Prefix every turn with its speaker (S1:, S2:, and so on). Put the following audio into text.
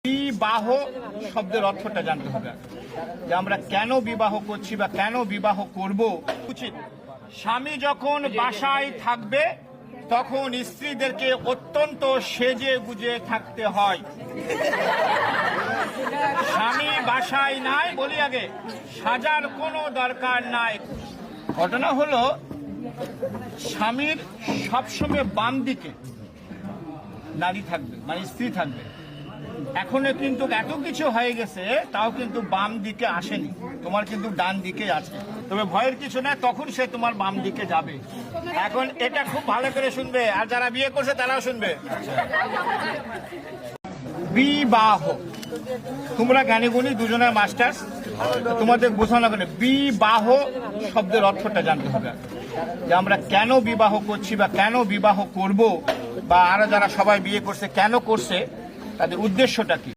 S1: বিবাহ শব্দের অর্থটা জানতে হবে যে আমরা কেন বিবাহ করছি বা কেন বিবাহ করব। উচিত স্বামী যখন বাসায় থাকবে তখন স্ত্রীদেরকে অত্যন্ত সেজে গুজে থাকতে হয়। স্বামী বাসায় নাই বলি আগে সাজার কোনো দরকার নাই। ঘটনা হলো স্বামীর সবসময় বাম দিকে নারী থাকবে, মানে স্ত্রী থাকবে। এখনো কিন্তু এত কিছু হয়ে গেছে তাও কিন্তু বাম দিকে আসেনি, তোমার কিন্তু ডান দিকে আছে। তবে ভয়ের কিছু না, তখন সে তোমার বাম দিকে যাবে। এখন এটা খুব ভালো করে শুনবে, আর যারা বিয়ে করছে তারাও শুনবে। বিবাহ, তোমরা জ্ঞানী গুণী দুজনের মাস্টার্স, তোমাদের বোঝানো কেন বিবাহ শব্দের অর্থটা জানতে হবে যে আমরা কেন বিবাহ করছি বা কেন বিবাহ করব, বা আরো যারা সবাই বিয়ে করছে কেন করছে, তাদের উদ্দেশ্যটা কি।